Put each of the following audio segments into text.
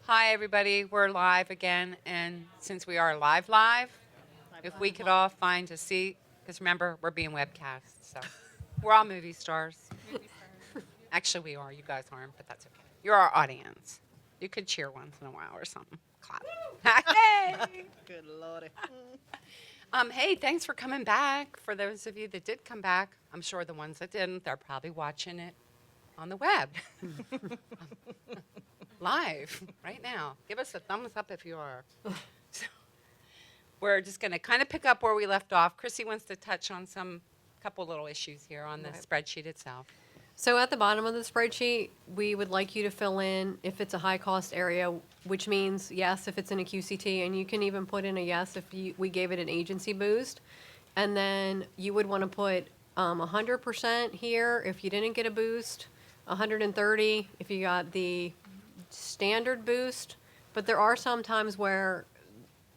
Hi, everybody. We're live again, and since we are live, if we could all find a seat, because remember, we're being webcast, so we're all movie stars. Actually, we are. You guys aren't, but that's okay. You're our audience. You could cheer once in a while or something. Clap. Hey! Good lordy. Hey, thanks for coming back. For those of you that did come back, I'm sure the ones that didn't, they're probably watching it on the web. Live right now. Give us a thumbs up if you are. So, we're just going to kind of pick up where we left off. Chrissi wants to touch on some couple little issues here on the spreadsheet itself. So at the bottom of the spreadsheet, we would like you to fill in if it's a high-cost area, which means yes if it's in a QCT, and you can even put in a yes if we gave it an agency boost. And then you would want to put 100% here if you didn't get a boost, 130 if you got the standard boost. But there are some times where,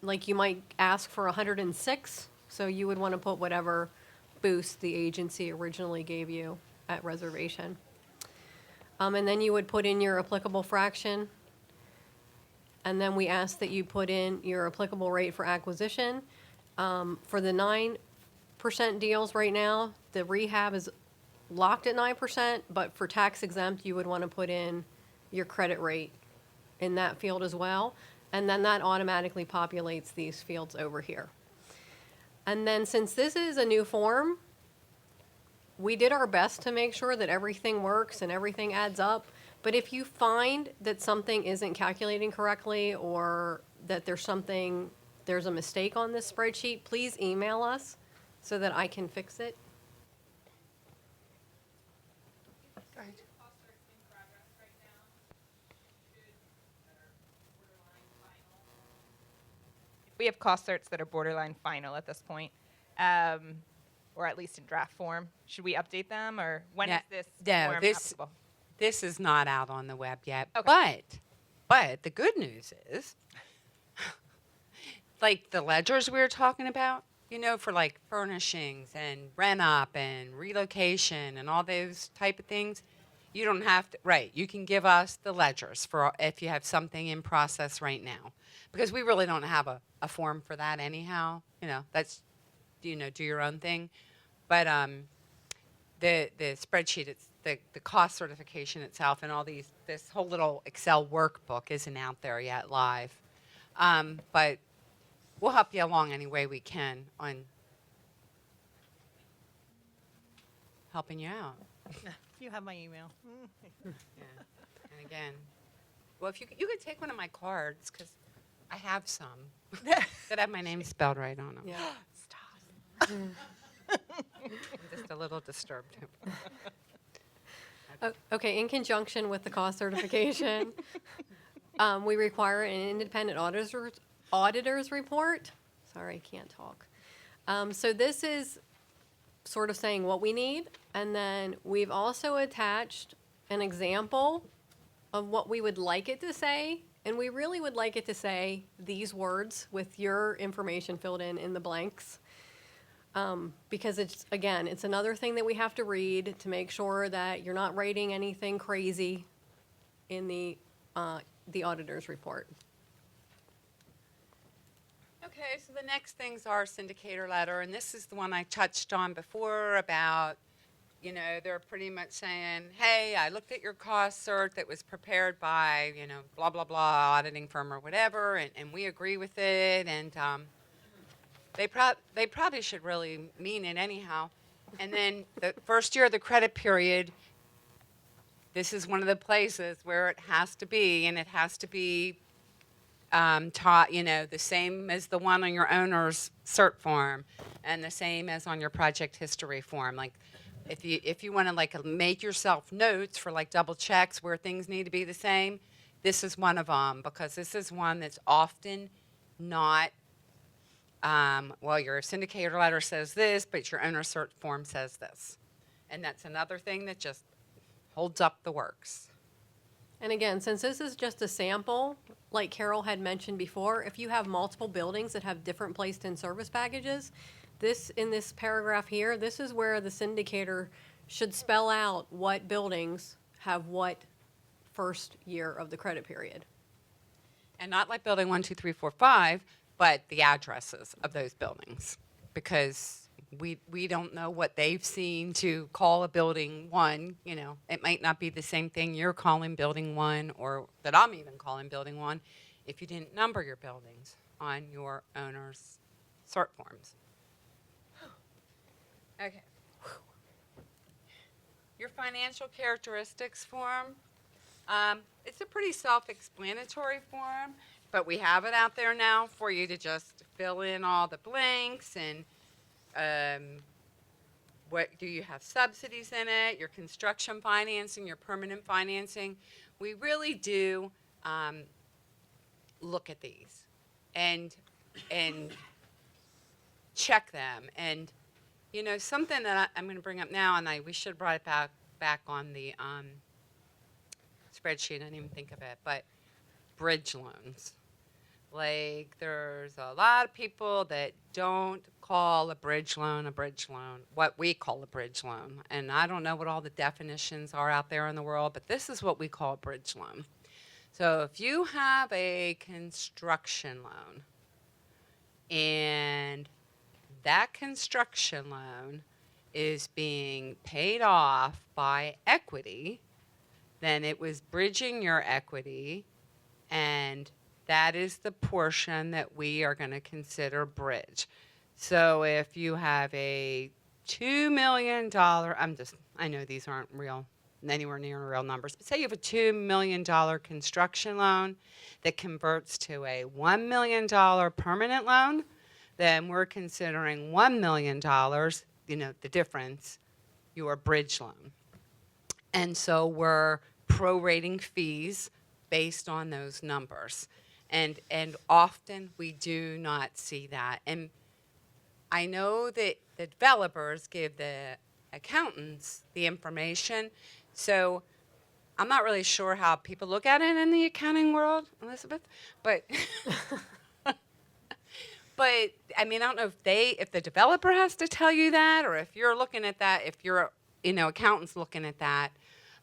like, you might ask for 106, so you would want to put whatever boost the agency originally gave you at reservation. And then you would put in your applicable fraction. And then we ask that you put in your applicable rate for acquisition. For the 9% deals right now, the rehab is locked at 9%, but for tax exempt, you would want to put in your credit rate in that field as well. And then that automatically populates these fields over here. And then since this is a new form, we did our best to make sure that everything works and everything adds up. But if you find that something isn't calculating correctly or that there's a mistake on this spreadsheet, please email us so that I can fix it. We have cost certs that are borderline final at this point, or at least in draft form. Should we update them, or when is this form applicable? This is not out on the web yet. Okay. But the good news is, like the ledgers we were talking about, for like furnishings and rent up and relocation and all those type of things, you don't have to, right, you can give us the ledgers for if you have something in process right now. Because we really don't have a form for that anyhow. That's, do your own thing. But the spreadsheet, it's the cost certification itself and all this whole little Excel workbook isn't out there yet live. But we'll help you along any way we can on helping you out. You have my email. Yeah. And again, well, if you could take one of my cards, because I have some that have my name spelled right on them. Yeah. Stop. I'm just a little disturbed. Okay, in conjunction with the cost certification, we require an independent auditor's report. Sorry, I can't talk. So this is sort of saying what we need, and then we've also attached an example of what we would like it to say, and we really would like it to say these words with your information filled in the blanks. Because it's another thing that we have to read to make sure that you're not writing anything crazy in the auditor's report. Okay, so the next things are syndicator letter, and this is the one I touched on before about, they're pretty much saying, hey, I looked at your cost cert that was prepared by, blah, blah, blah, auditing firm or whatever, and we agree with it, and they probably should really mean it anyhow. And then the first year of the credit period, this is one of the places where it has to be, and it has to be taught, the same as the one on your owner's cert form and the same as on your project history form. Like, if you want to make yourself notes for double checks where things need to be the same, this is one of them, because this is one that's often not, well, your syndicator letter says this, but your owner cert form says this. And that's another thing that just holds up the works. And again, since this is just a sample, like Carroll had mentioned before, if you have multiple buildings that have different placed in service packages, in this paragraph here, this is where the syndicator should spell out what buildings have what first year of the credit period. And not like building 1, 2, 3, 4, 5, but the addresses of those buildings. Because we don't know what they've seen to call a building 1, you know. It might not be the same thing you're calling building 1 or that I'm even calling building 1 if you didn't number your buildings on your owner's cert forms. Okay. Your financial characteristics form, it's a pretty self-explanatory form, but we have it out there now for you to just fill in all the blanks and what do you have subsidies in it, your construction financing, your permanent financing. We really do look at these and check them. And you know, something that I'm going to bring up now, and we should have brought it back on the spreadsheet. I didn't even think of it, but bridge loans. Like, there's a lot of people that don't call a bridge loan, what we call a bridge loan. And I don't know what all the definitions are out there in the world, but this is what we call a bridge loan. So if you have a construction loan and that construction loan is being paid off by equity, then it was bridging your equity, and that is the portion that we are going to consider bridge. So if you have a $2 million, I know these aren't real, anywhere near real numbers, but say you have a $2 million construction loan that converts to a $1 million permanent loan, then we're considering $1 million, you know, the difference, your bridge loan. And so we're prorating fees based on those numbers. And often we do not see that. And I know that the developers give the accountants the information, so I'm not really sure how people look at it in the accounting world, Elizabeth, but but I mean, I don't know if the developer has to tell you that, or if you're looking at that, if your accountant's looking at that.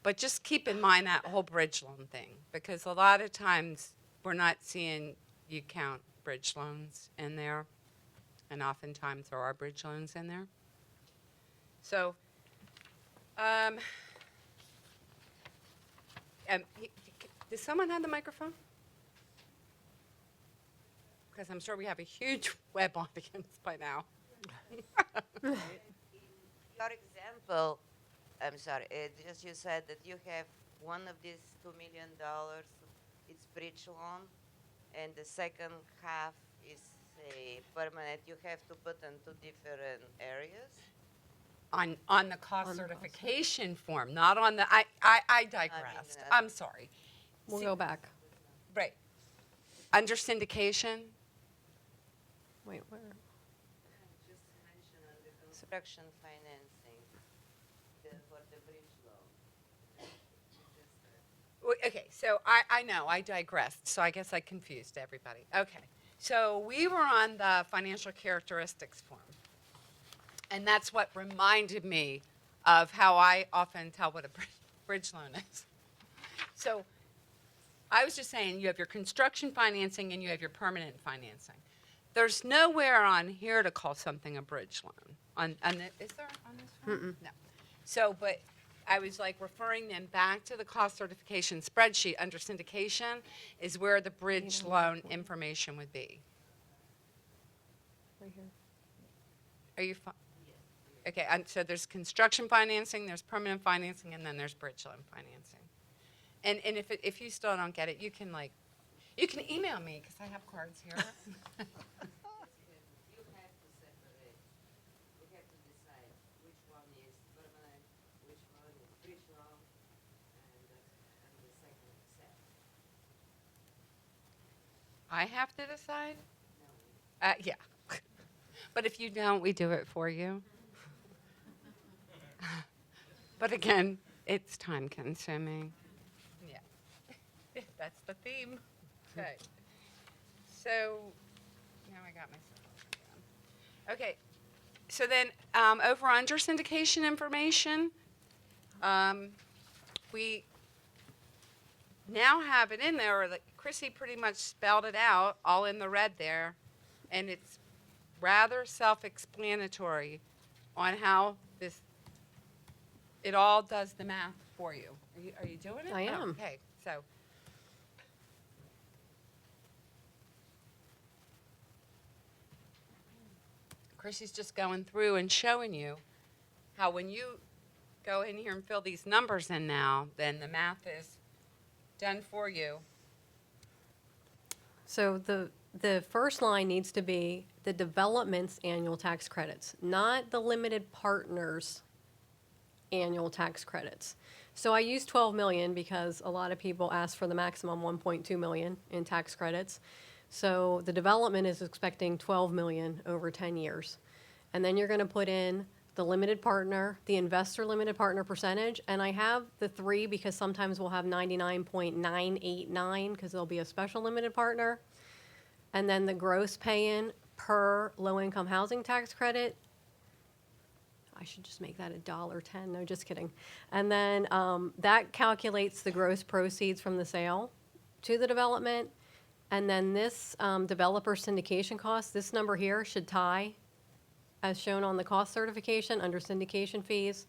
But just keep in mind that whole bridge loan thing, because a lot of times we're not seeing you count bridge loans in there, and oftentimes there are bridge loans in there. So, does someone have the microphone? Because I'm sure we have a huge web audience by now. Your example, I'm sorry, just you said that you have one of these $2 million, it's bridge loan, and the second half is permanent. You have to put in 2 different areas. On the cost certification form, not on the, I digressed. I'm sorry. We'll go back. Right. Under syndication, Wait, where? Just mention on the construction financing for the bridge loan. okay, so I know, I digressed, so I guess I confused everybody. Okay, so we were on the financial characteristics form, and that's what reminded me of how I often tell what a bridge loan is. So I was just saying, you have your construction financing and you have your permanent financing. There's nowhere on here to call something a bridge loan. Is there on this one? No. So, but I was like referring them back to the cost certification spreadsheet under syndication is where the bridge loan information would be. Right here. Are you fine? Okay, so there's construction financing, there's permanent financing, and then there's bridge loan financing. And if you still don't get it, you can email me because I have cards here. You have to separate. You have to decide which one is permanent, which one is bridge loan, and the second set. I have to decide? Yeah. But if you don't, we do it for you. But again, it's time consuming. Yeah. That's the theme. Okay. So, now I got myself down. Okay. So then, over under syndication information, we now have it in there, or like Chrissy pretty much spelled it out, all in the red there, and it's rather self-explanatory on how this, it all does the math for you. Are you doing it? I am. Okay, so. Chrissy's just going through and showing you how when you go in here and fill these numbers in now, then the math is done for you. So the first line needs to be the development's annual tax credits, not the limited partner's annual tax credits. So I use 12 million because a lot of people ask for the maximum 1.2 million in tax credits. So the development is expecting 12 million over 10 years. And then you're going to put in the limited partner, the investor limited partner percentage, and I have the 3 because sometimes we'll have 99.989 because there'll be a special limited partner. And then the gross pay-in per low-income housing tax credit, I should just make that $1.10, no, just kidding. And then that calculates the gross proceeds from the sale to the development. And then this developer syndication cost, this number here should tie as shown on the cost certification under syndication fees.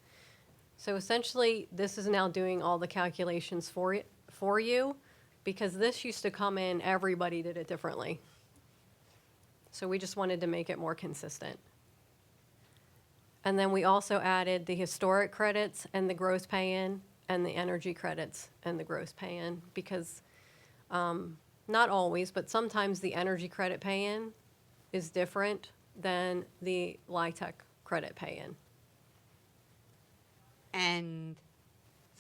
So essentially, this is now doing all the calculations for you because this used to come in, everybody did it differently. So we just wanted to make it more consistent. And then we also added the historic credits and the gross pay-in and the energy credits and the gross pay-in because not always, but sometimes the energy credit pay-in is different than the LIHTC credit pay-in. And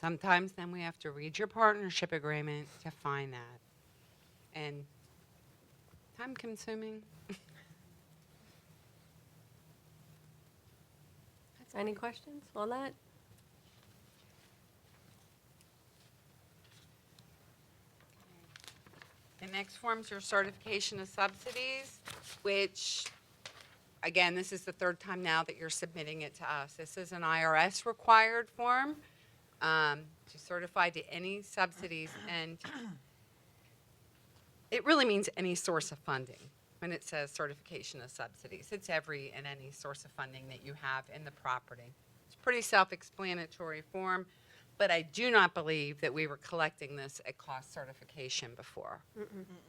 sometimes then we have to read your partnership agreement to find that. And time consuming. Any questions on that? The next form's your certification of subsidies, which, again, this is the third time now that you're submitting it to us. This is an IRS required form to certify to any subsidies, and it really means any source of funding. When it says certification of subsidies, it's every and any source of funding that you have in the property. It's a pretty self-explanatory form, but I do not believe that we were collecting this at cost certification before.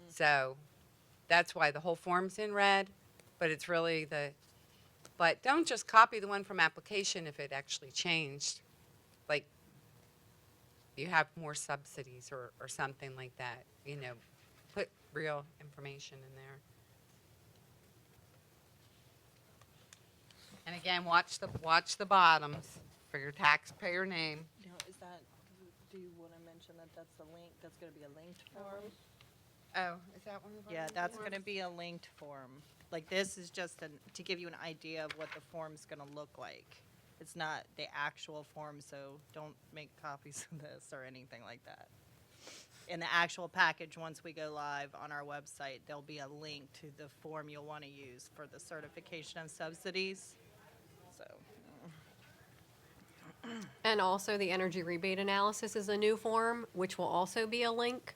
So that's why the whole form's in red, but it's really but don't just copy the one from application if it actually changed. Like, you have more subsidies or something like that, put real information in there. And again, watch the bottoms for your taxpayer name. Now, is that, do you want to mention that that's a link, that's going to be a linked form? Oh, is that one of the Yeah, that's going to be a linked form. Like, this is just to give you an idea of what the form's going to look like. It's not the actual form, so don't make copies of this or anything like that. In the actual package, once we go live on our website, there'll be a link to the form you'll want to use for the certification of subsidies. So, And also the energy rebate analysis is a new form, which will also be a link.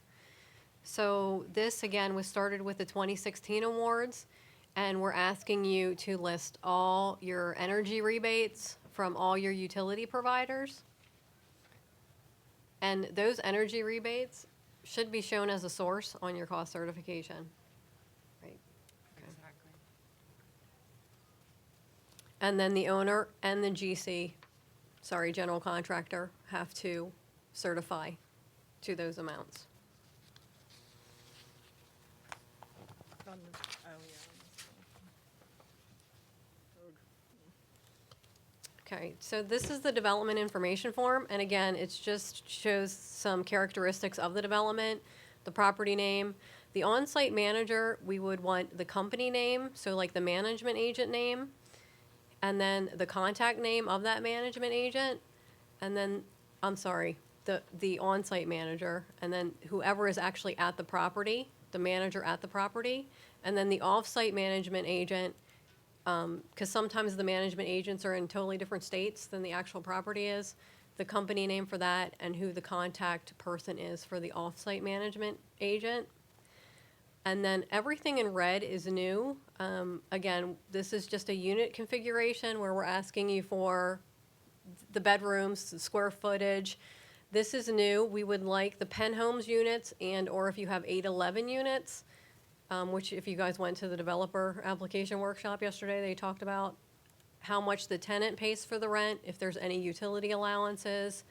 So this, again, was started with the 2016 awards, and we're asking you to list all your energy rebates from all your utility providers. And those energy rebates should be shown as a source on your cost certification. Right. Exactly. And then the owner and the general contractor, have to certify to those amounts. oh, yeah. Okay, so this is the development information form, and again, it just shows some characteristics of the development, the property name. The on-site manager, we would want the company name, so like the management agent name, and then the contact name of that management agent, and then, the on-site manager, and then whoever is actually at the property, the manager at the property, and then the off-site management agent, because sometimes the management agents are in totally different states than the actual property is. the company name for that, and who the contact person is for the off-site management agent. And then everything in red is new. Again, this is just a unit configuration where we're asking you for the bedrooms, the square footage. This is new. We would like the Penhomes units and/or if you have 811 units, which if you guys went to the developer application workshop yesterday, they talked about how much the tenant pays for the rent, if there's any utility allowances.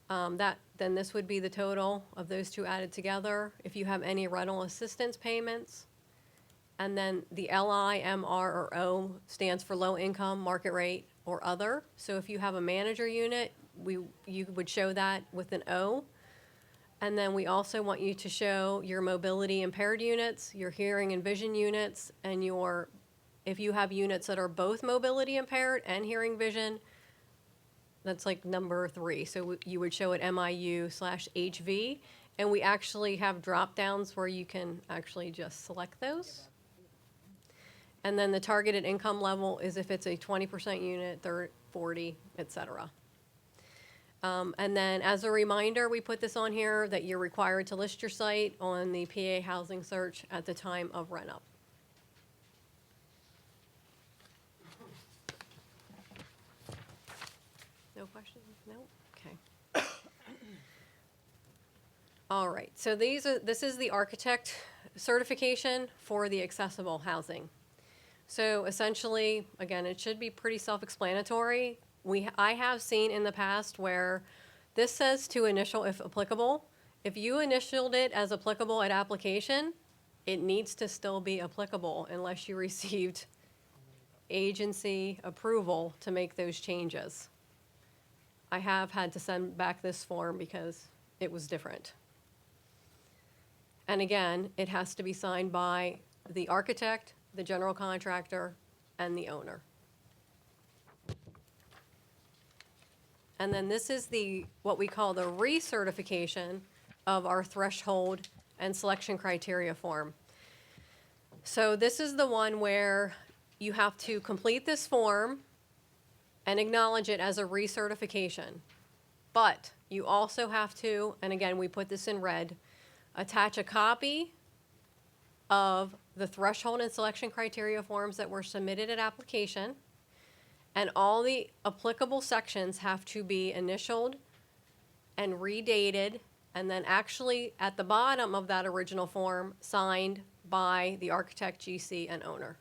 Then this would be the total of those two added together. If you have any rental assistance payments. And then the LIMR or O stands for low income, market rate, or other. So if you have a manager unit, you would show that with an O. And then we also want you to show your mobility impaired units, your hearing and vision units, and if you have units that are both mobility impaired and hearing vision, that's like number 3. So you would show it MIU/HV. And we actually have drop downs where you can actually just select those. And then the targeted income level is if it's a 20% unit, 40, et cetera. And then as a reminder, we put this on here that you're required to list your site on the PA housing search at the time of rent up. No questions? No? Okay. All right, so this is the architect certification for the accessible housing. So essentially, again, it should be pretty self-explanatory. I have seen in the past where this says to initial if applicable. If you initialed it as applicable at application, it needs to still be applicable unless you received agency approval to make those changes. I have had to send back this form because it was different. And again, it has to be signed by the architect, the general contractor, and the owner. And then this is what we call the recertification of our threshold and selection criteria form. So this is the one where you have to complete this form and acknowledge it as a recertification. But you also have to, and again, we put this in red, attach a copy of the threshold and selection criteria forms that were submitted at application. And all the applicable sections have to be initialed and redated, and then actually at the bottom of that original form, signed by the architect, GC, and owner.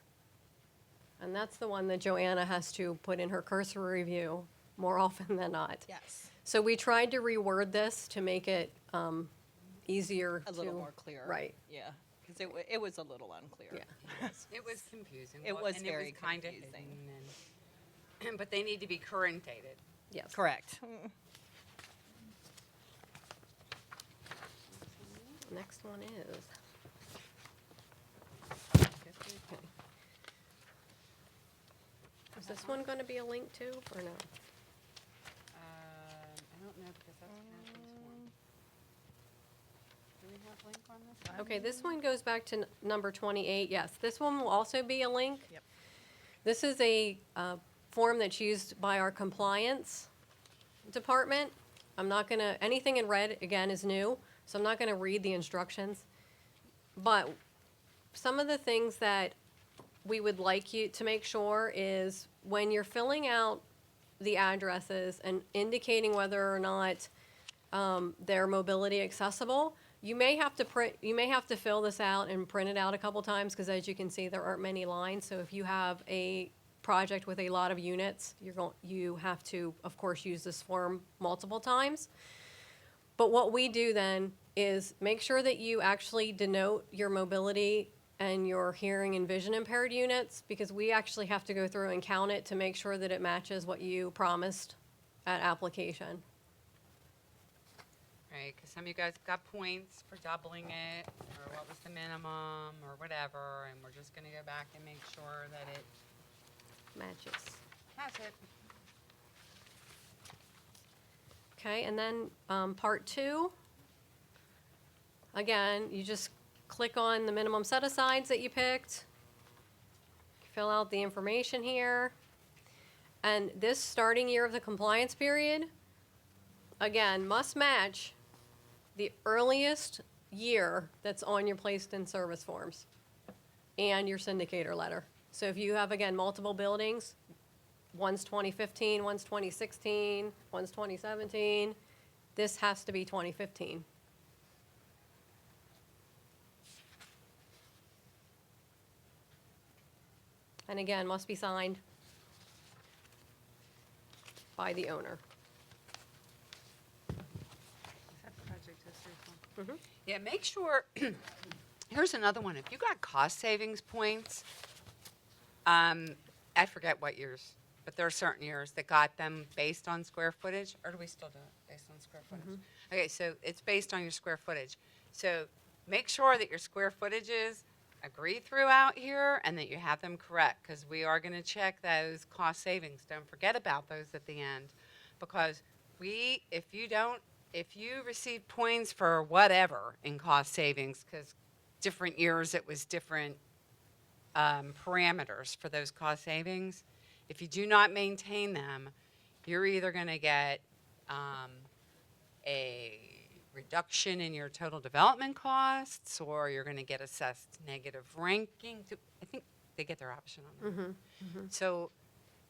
And that's the one that Joanna has to put in her cursory review more often than not. Yes. So we tried to reword this to make it easier A little more clear. Right. Yeah, because it was a little unclear. Yeah. It was confusing. It was and very it was kinda confusing. hidden but they need to be current dated. Yes. Correct. Next one is. Is this one going to be a link too, or no? I don't know because that's Kathy's one. Do we have link on this? Okay, this one goes back to number 28. Yes, this one will also be a link. Yep. This is a form that's used by our compliance department. I'm not going to, anything in red, again, is new, so I'm not going to read the instructions. But some of the things that we would like you to make sure is when you're filling out the addresses and indicating whether or not they're mobility accessible, you may have to fill this out and print it out a couple times because as you can see, there aren't many lines. So if you have a project with a lot of units, you have to, of course, use this form multiple times. But what we do then is make sure that you actually denote your mobility and your hearing and vision impaired units, because we actually have to go through and count it to make sure that it matches what you promised at application. Right, because some of you guys got points for doubling it, or what was the minimum, or whatever, and we're just going to go back and make sure that it Matches. has it. Okay, and then part 2, again, you just click on the minimum set-asides that you picked, fill out the information here, and this starting year of the compliance period, again, must match the earliest year that's on your placed in service forms and your syndicator letter. So if you have, again, multiple buildings, one's 2015, one's 2016, one's 2017, this has to be 2015. And again, must be signed by the owner. Yeah, make sure, here's another one. If you got cost savings points, I forget what years, but there are certain years that got them based on square footage, or do we still do it based on square footage? Okay, so it's based on your square footage. So make sure that your square footages agree throughout here and that you have them correct, because we are going to check those cost savings. Don't forget about those at the end, because if you receive points for whatever in cost savings, because different years it was different parameters for those cost savings, if you do not maintain them, you're either going to get a reduction in your total development costs, or you're going to get assessed negative ranking. I think they get their option on that. So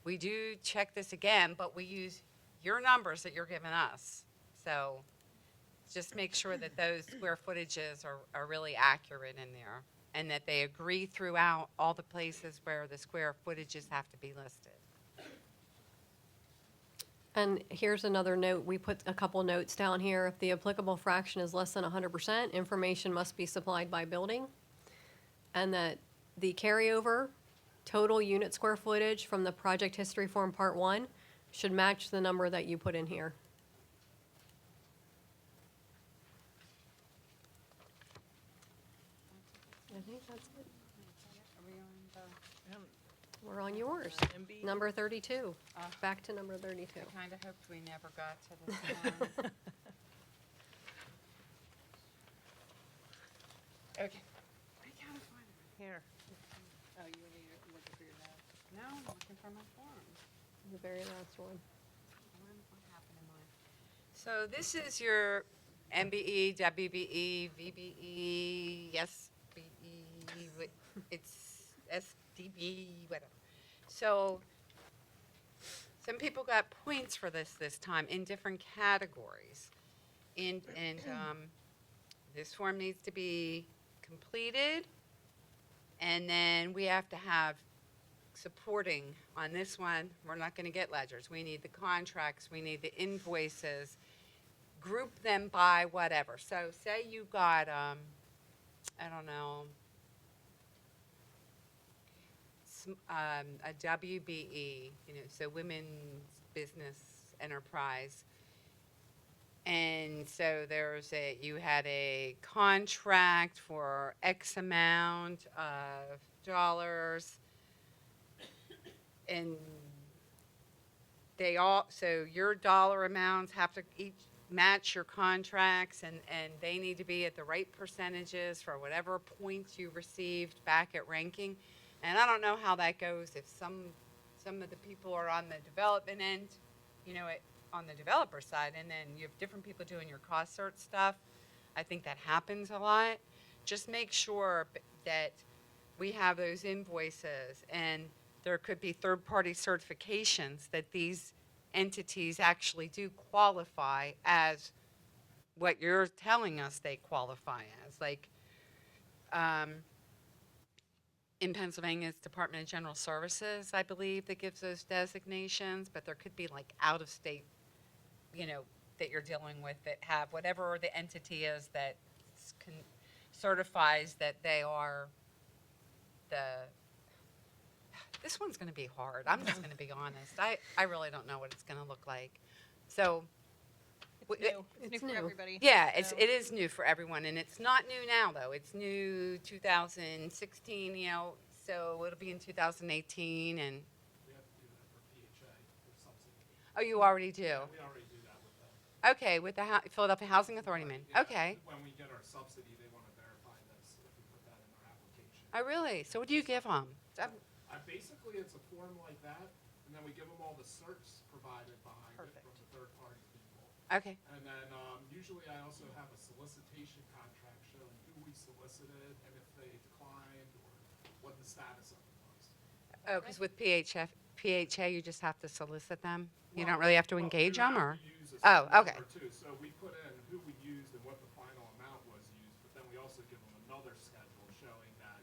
we do check this again, but we use your numbers that you're giving us. So just make sure that those square footages are really accurate in there, and that they agree throughout all the places where the square footages have to be listed. And here's another note, we put a couple notes down here. If the applicable fraction is less than 100%, information must be supplied by building. And that the carryover total unit square footage from the project history form part 1 should match the number that you put in here. I think that's it. We're on yours. MB. Number 32. Back to number 32. I kind of hoped we never got to this one. Okay. I can't find it. Here. Oh, you looking for your notes? No, I'm looking for my forms. The very last one. What happened to mine? So this is your MBE, WBE, VBE, SBE, it's SDB, whatever. So some people got points for this time in different categories. And this form needs to be completed, and then we have to have supporting on this one. We're not going to get ledgers. We need the contracts. We need the invoices. Group them by whatever. So say you got, I don't know, a WBE, so Women's Business Enterprise. And so you had a contract for X amount of dollars, and so your dollar amounts have to each match your contracts, and they need to be at the right percentages for whatever points you received back at ranking. And I don't know how that goes if some of the people are on the development end, on the developer side, and then you have different people doing your cost cert stuff. I think that happens a lot. Just make sure that we have those invoices, and there could be third-party certifications that these entities actually do qualify as what you're telling us they qualify as. Like, in Pennsylvania, it's Department of General Services, I believe, that gives those designations, but there could be like out-of-state, that you're dealing with that have whatever the entity is that certifies that they are this one's going to be hard. I'm just going to be honest. I really don't know what it's going to look like. So, It's new for everybody. yeah, so- it is new for everyone, and it's not new now though. It's new 2016, so it'll be in 2018. And We have to do that for PHA, for subsidy. oh, you already do. We already do that with them. Okay, with the Philadelphia Housing Authority, man. Yeah, Okay. When we get our subsidy, they want to verify this if we put that in our application. Oh, really? So what do you give them? Basically, it's a form like that, and then we give them all the certs provided behind it Perfect. from the third-party people. Okay. And then usually I also have a solicitation contract showing who we solicited and if they declined or what the status of it was. Oh, because with PHA, you just have to solicit them? You don't Well, really have to well, engage we would them, have or? to use a Oh, certain okay. number, too. So we put in who we used and what the final amount was used, but then we also give them another schedule showing that,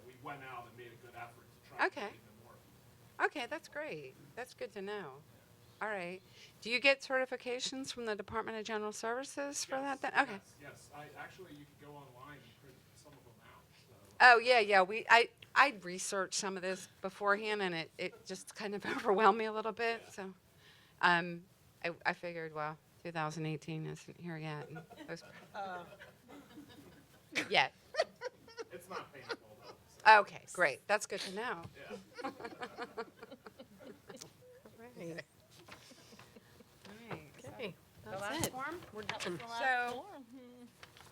we went out and made a good effort to try to Okay. get even more people. Okay, that's great. That's good to know. All right. Do you get certifications from the Department of General Services for that then? Okay. Yes. Actually, you could go online and print some of them out, so. Oh, yeah. I researched some of this beforehand, and it just kind of overwhelmed me a little bit, so. I figured, well, 2018 isn't here yet. And those- Yet. It's not painful, though. So, Okay, great. That's good to know. yeah. Right. Okay, The that's last it. form? We're done. So,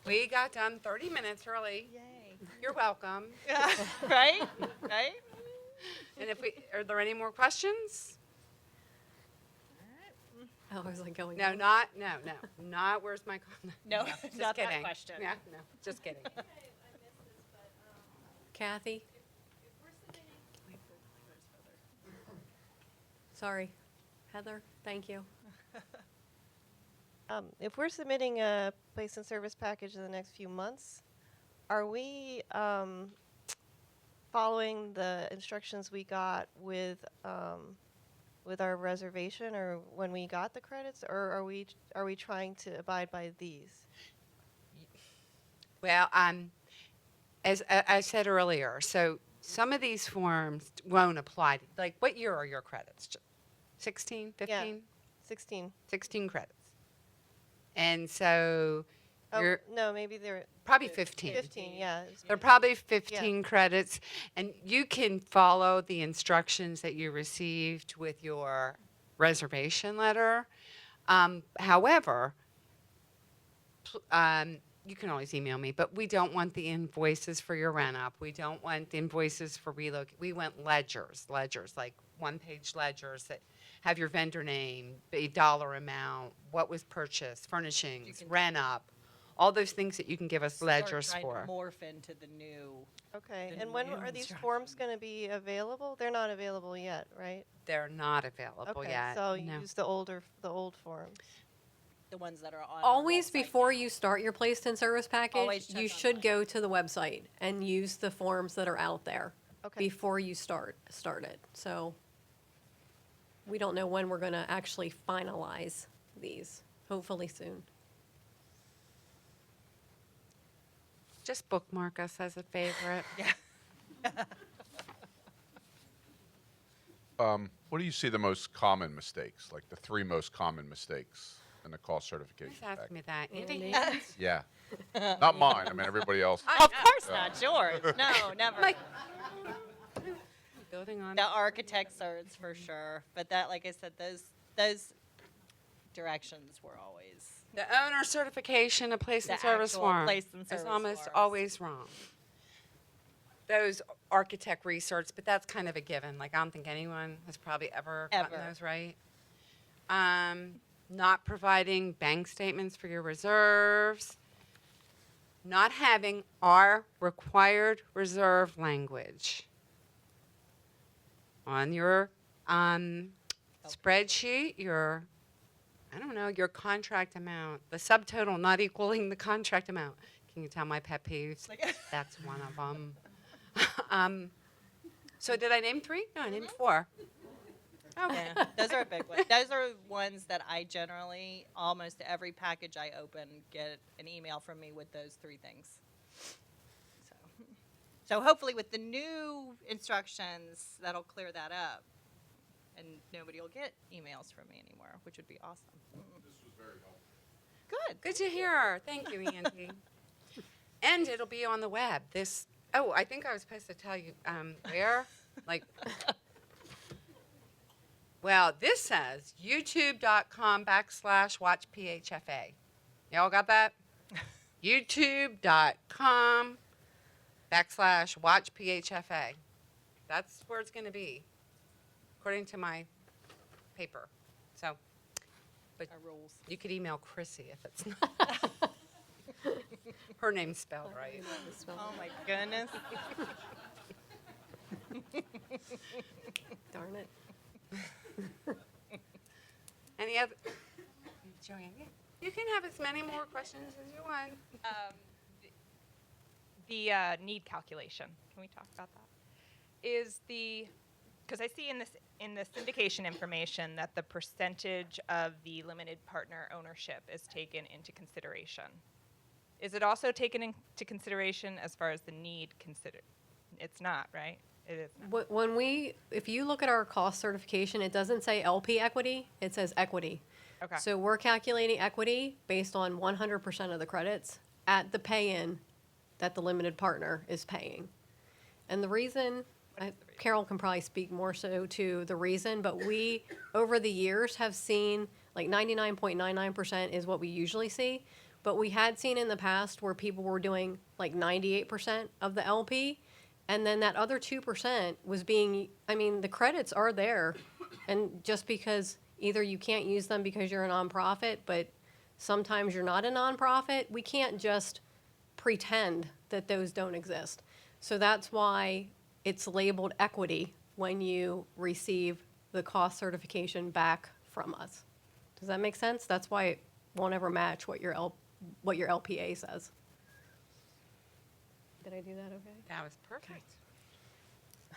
we got done 30 minutes early. Yay. You're welcome. Right? Right? And are there any more questions? I was like going. No, not where's my, No, just not that kidding. question. Yeah, no, just kidding. Kathy? Sorry. Heather, thank you. If we're submitting a place and service package in the next few months, are we following the instructions we got with our reservation, or when we got the credits, or are we trying to abide by these? Well, as I said earlier, so some of these forms won't apply. Like, what year are your credits? 16, 15? 16. 16 credits. And so Oh, you're no, maybe they're probably 15. 15. Yeah. it's- They're probably 15 credits, and you can follow the instructions that you received with your reservation letter. However, you can always email me, but we don't want the invoices for your rent-up. We don't want the invoices for relocate. We want ledgers, like one-page ledgers that have your vendor name, a dollar amount, what was purchased, furnishings, rent-up, all those things that you can give us ledgers Start trying for. to morph into the new. Okay. The And when new are these instructions. forms going to be available? They're not available yet, right? They're not available Okay. yet. So no. use the old forms. The ones that are on. our Always website before now. you start your placed in service package, Always check you should online. go to the website and use the forms that are out there Okay. before you start it. So we don't know when we're going to actually finalize these. Hopefully soon. Just bookmark us as a favorite. What do you see the most common mistakes, like the 3 most common mistakes in the cost certification Who's asking me package? that? Andy? Andy? Yeah. Not mine. I mean, everybody else. Of course not yours. No, never. Like- Building on. The architect certs for sure, but that, like I said, those directions were always. The owner certification of place and The service actual form place and is service almost forms. always wrong. Those architect research, but that's kind of a given. Like, I don't think anyone has probably ever gotten Ever. those right. Not providing bank statements for your reserves. Not having our required reserve language on your spreadsheet, your contract amount, the subtotal not equaling the contract amount. Can you tell my pet peeves? That's one of them. So did I name 3? No, I named 4. Okay. Yeah, those are a big one. Those are ones that I generally, almost every package I open, get an email from me with those 3 things. So hopefully with the new instructions, that'll clear that up. And nobody will get emails from me anymore, which would be awesome. This was very helpful. Good. Good to hear. Thank you, Andy. And it'll be on the web. I think I was supposed to tell you where. Well, this says youtube.com/watch PHFA. Y'all got that? youtube.com/watch PHFA. That's where it's going to be, according to my paper. So But Our rules. you could email Chrissi if it's not. Her name's spelled right. Oh my goodness. Darn it. Any other? Joanna, you can have as many more questions as you want. The need calculation. Can we talk about that? Is because I see in the syndication information that the percentage of the limited partner ownership is taken into consideration. Is it also taken into consideration as far as the need considered? It's not, right? It is not. If you look at our cost certification, it doesn't say LP equity, it says equity. Okay. So we're calculating equity based on 100% of the credits at the pay-in that the limited partner is paying. And the reason, Carroll can probably speak more so to the reason, but we, over the years, have seen, like 99.99% is what we usually see, but we had seen in the past where people were doing like 98% of the LP, and then that other 2% was being, the credits are there, and just because either you can't use them because you're a nonprofit, but sometimes you're not a nonprofit, we can't just pretend that those don't exist. So that's why it's labeled equity when you receive the cost certification back from us. Does that make sense? That's why it won't ever match what your LPA says. Did I do that okay? That was perfect. Is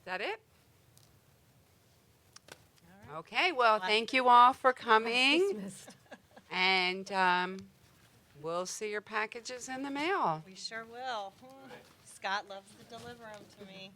that it? Okay, well, thank you all for coming, Dismissed. and we'll see your packages in the mail. We sure will. Scott loves to deliver them to me.